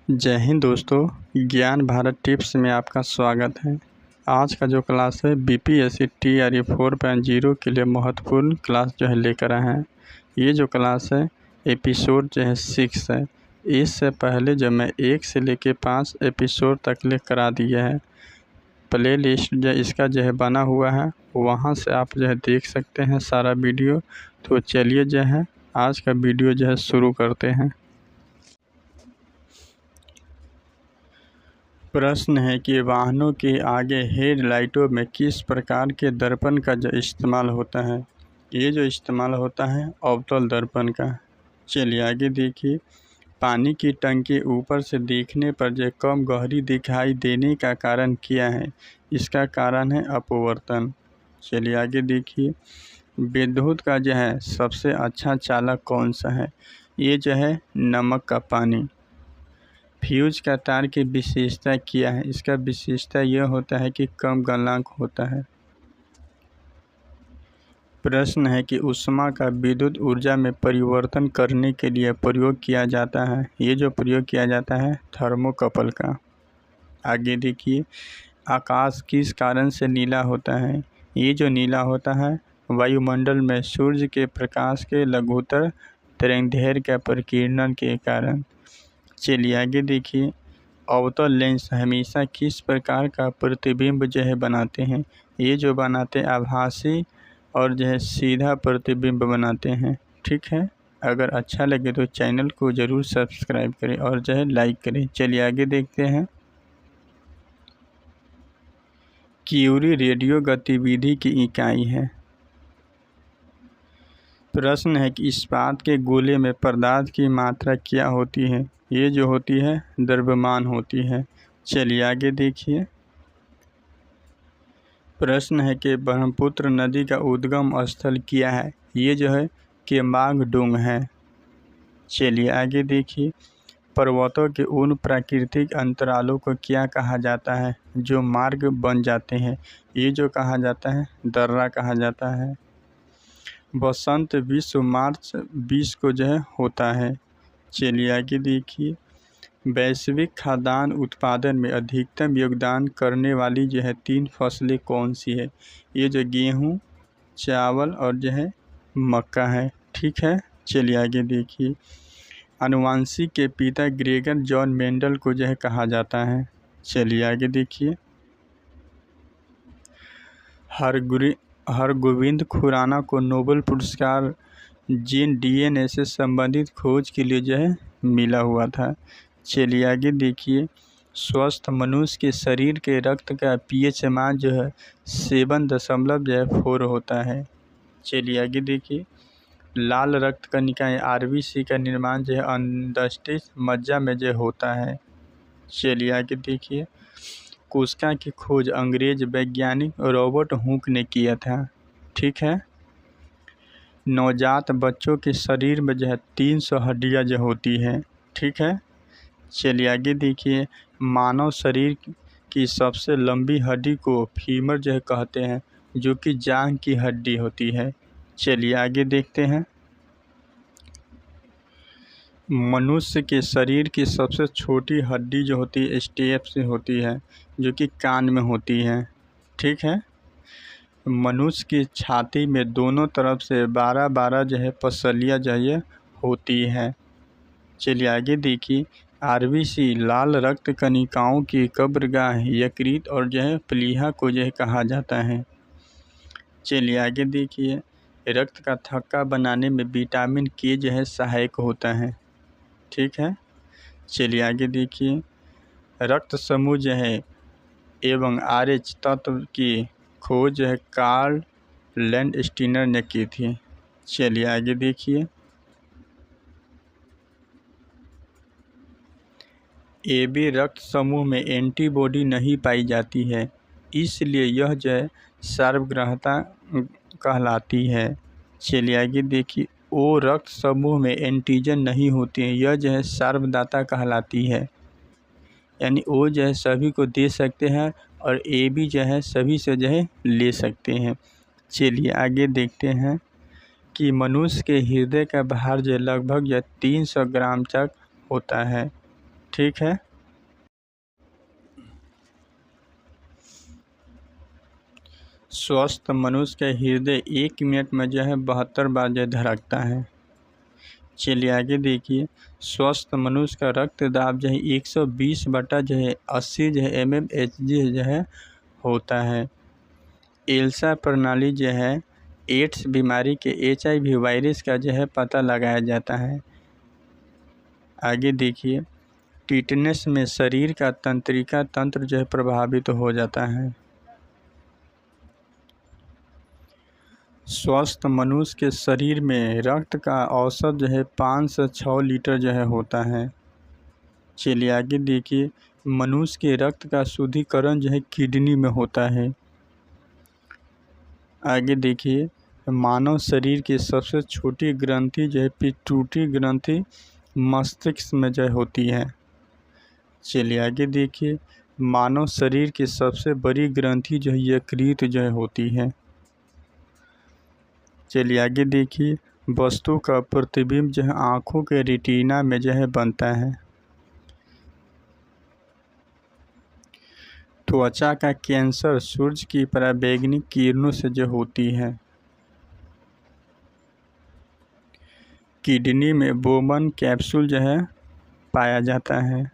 जय हिंद दोस्तों, ज्ञान भारत टिप्स में आपका स्वागत है। आज का जो क्लास है बीपीएससी टीआरई 4.0 के लिए महत्वपूर्ण क्लास जो है लेकर आए हैं। ये जो क्लास है एपिसोड जो है 6 है। इससे पहले जो मैं 1 से लेके 5 एपिसोड तक लेकर आ दिया है। प्ले लिस्ट जो इसका जो है बना हुआ है, वहाँ से आप जो है देख सकते हैं सारा वीडियो। तो चलिए जो है आज का वीडियो जो है शुरू करते हैं। प्रश्न है कि वाहनों के आगे हेडलाइटों में किस प्रकार के दर्पण का जो इस्तेमाल होता है। ये जो इस्तेमाल होता है अवतल दर्पण का। चलिए आगे देखिए। पानी की टंकी ऊपर से देखने पर जो कम गहरी दिखाई देने का कारण क्या है। इसका कारण है अपवर्तन। चलिए आगे देखिए। विद्युत का जो है सबसे अच्छा चालक कौन सा है। ये जो है नमक का पानी। फ्यूज का तार की विशेषता क्या है। इसका विशेषता यह होता है कि कम गलनांक होता है। प्रश्न है कि ऊष्मा का विद्युत ऊर्जा में परिवर्तन करने के लिए प्रयोग किया जाता है। ये जो प्रयोग किया जाता है थर्मोकपल का। आगे देखिए। आकाश किस कारण से नीला होता है। ये जो नीला होता है वायुमंडल में सूर्य के प्रकाश के लघुत्तर तरंगदैर्घ्य के प्रकीर्णन के कारण। चलिए आगे देखिए। अवतल लेंस हमेशा किस प्रकार का प्रतिबिंब जो है बनाते हैं। ये जो बनाते हैं आभासी और जो है सीधा प्रतिबिंब बनाते हैं। ठीक है। अगर अच्छा लगे तो चैनल को ज़रूर सब्सक्राइब करें और जो है लाइक करें। चलिए आगे देखते हैं। क्यूरी रेडियो गतिविधि की इकाई है। प्रश्न है कि इस्पात के गोले में पदार्थ की मात्रा क्या होती है। ये जो होती है द्रव्यमान होती है। चलिए आगे देखिए। प्रश्न है कि ब्रह्मपुत्र नदी का उद्गम स्थल क्या है। ये जो है केम्बांगडोंग है। चलिए आगे देखिए। पर्वतों के उन प्राकृतिक अंतरालों को क्या कहा जाता है जो मार्ग बन जाते हैं। ये जो कहा जाता है दर्रा कहा जाता है। बसंत विश्व मार्च 20 को जो है होता है। चलिए आगे देखिए। वैश्विक खाद्यान्न उत्पादन में अधिकतम योगदान करने वाली जो है 3 फसलें कौन सी है। ये जो गेहूँ, चावल और जो है मक्का है। ठीक है। चलिए आगे देखिए। आनुवांशिक के पिता ग्रेगर जॉन मेंडल को जो है कहा जाता है। चलिए आगे देखिए। हरगोविंद खुराना को नोबेल पुरस्कार जीन डीएनए से संबंधित खोज के लिए जो है मिला हुआ था। चलिए आगे देखिए। स्वस्थ मनुष्य के शरीर के रक्त का पीएच मान जो है 7.4 होता है। चलिए आगे देखिए। लाल रक्त कणिकाएं आरबीसी का निर्माण जो है अंडस्टिस मज्जा में जो होता है। चलिए आगे देखिए। कोशिका की खोज अंग्रेज वैज्ञानिक रॉबर्ट हुक ने किया था। ठीक है। नवजात बच्चों के शरीर में जो है 300 हड्डियाँ जो होती है। ठीक है। चलिए आगे देखिए। मानव शरीर की सबसे लंबी हड्डी को फीमर जो है कहते हैं, जो कि जांघ की हड्डी होती है। चलिए आगे देखते हैं। मनुष्य के शरीर की सबसे छोटी हड्डी जो होती है स्टेप से होती है, जो कि कान में होती है। ठीक है। मनुष्य की छाती में दोनों तरफ से 12 जो है पसलियाँ जो है होती है। चलिए आगे देखिए। आरबीसी लाल रक्त कणिकाओं की कब्रगाह यकृत और जो है प्लीहा को जो है कहा जाता है। चलिए आगे देखिए। रक्त का थक्का बनाने में विटामिन के जो है सहायक होता है। ठीक है। चलिए आगे देखिए। रक्त समूह जो है एवं RH तत्व की खोज जो है कार्ल लैंडस्टीनर ने की थी। चलिए आगे देखिए। AB रक्त समूह में एंटीबॉडी नहीं पाई जाती है, इसलिए यह जो है सर्वग्राहता कहलाती है। चलिए आगे देखिए। O रक्त समूह में एंटीजन नहीं होती है, यह जो है सर्वदाता कहलाती है। यानी O जो है सभी को दे सकते हैं और AB जो है सभी से जो है ले सकते हैं। चलिए आगे देखते हैं कि मनुष्य के हृदय का भार जो लगभग 300 ग्राम तक होता है। ठीक है। स्वस्थ मनुष्य का हृदय 1 मिनट में जो है 72 बार जो है धड़कता है। चलिए आगे देखिए, स्वस्थ मनुष्य का रक्त दाब जो है 120/80 जो है mmHg जो है होता है। एल्सा प्रणाली जो है एड्स बीमारी के HIV वायरस का जो है पता लगाया जाता है। आगे देखिए, टिटनेस में शरीर का तंत्रिका तंत्र जो है प्रभावित हो जाता है। स्वस्थ मनुष्य के शरीर में रक्त का औसत जो है 5 से 6 लीटर जो है होता है। चलिए आगे देखिए, मनुष्य के रक्त का शुद्धिकरण जो है किडनी में होता है। आगे देखिए, मानव शरीर की सबसे छोटी ग्रंथि जो है पिट्यूटरी ग्रंथि मस्तिष्क में जो होती है। चलिए आगे देखिए, मानव शरीर की सबसे बड़ी ग्रंथि जो है यकृत जो है होती है। चलिए आगे देखिए, वस्तु का प्रतिबिंब जो है आँखों के रेटिना में जो है बनता है। त्वचा का कैंसर सूर्य की पराबैंगनी किरणों से जो होती है। किडनी में बोमन कैप्सूल जो है पाया जाता है।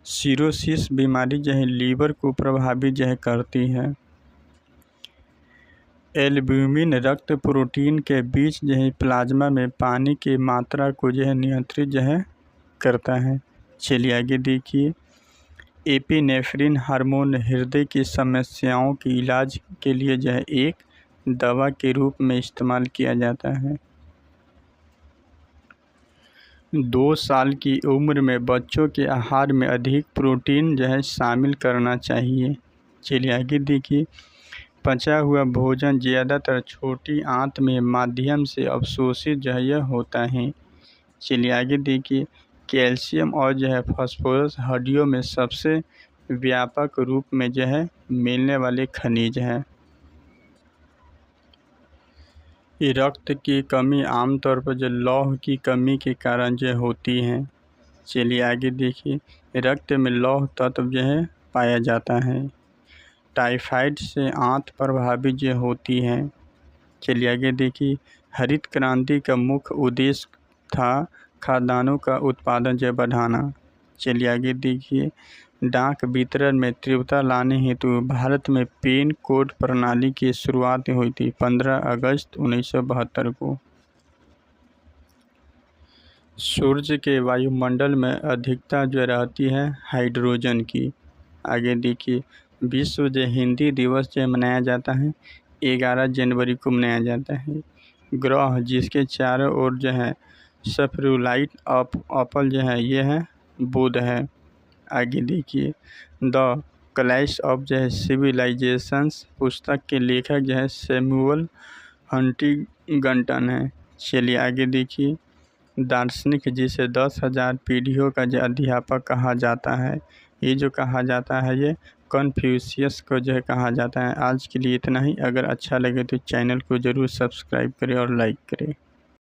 सिरोसिस बीमारी जो है लीवर को प्रभावित जो है करती है। एल्ब्यूमिन रक्त प्रोटीन के बीच जो है प्लाज्मा में पानी की मात्रा को जो है नियंत्रित जो है करता है। चलिए आगे देखिए, एपिनेफ्रिन हार्मोन हृदय की समस्याओं के इलाज के लिए जो है एक दवा के रूप में इस्तेमाल किया जाता है। 2 साल की उम्र में बच्चों के आहार में अधिक प्रोटीन जो है शामिल करना चाहिए। चलिए आगे देखिए, पचा हुआ भोजन ज़्यादातर छोटी आंत में माध्यम से अवशोषित जो है यह होता है। चलिए आगे देखिए, कैल्शियम और जो है फास्फोरस हड्डियों में सबसे व्यापक रूप में जो है मिलने वाले खनिज हैं। ये रक्त की कमी आमतौर पर जो लौह की कमी के कारण जो होती है। चलिए आगे देखिए, रक्त में लौह तत्व जो है पाया जाता है। टाइफाइड से आंत प्रभावित जो होती है। चलिए आगे देखिए, हरित क्रांति का मुख्य उद्देश्य था खाद्यान्नों का उत्पादन जो बढ़ाना। चलिए आगे देखिए, डाक वितरण में तीव्रता लाने हेतु भारत में पिन कोड प्रणाली की शुरुआत हुई थी 15 अगस्त 1972 को। सूर्य के वायुमंडल में अधिकता जो रहती है हाइड्रोजन की। आगे देखिए, विश्व जो हिंदी दिवस जो मनाया जाता है 11 जनवरी को मनाया जाता है। ग्रह जिसके चारों ओर जो है सफेरुलाइट अपल जो है ये है बुध है। आगे देखिए, द क्लैश ऑफ जो है सिविलाइजेशंस पुस्तक के लेखक जो है सैमुअल हंटिंगटन है। चलिए आगे देखिए, दार्शनिक जिसे 10,000 पीढ़ियों का जो अध्यापक कहा जाता है, ये जो कहा जाता है ये कन्फ्यूशियस को जो है कहा जाता है। आज के लिए इतना ही। अगर अच्छा लगे तो चैनल को ज़रूर सब्सक्राइब करें और लाइक करें।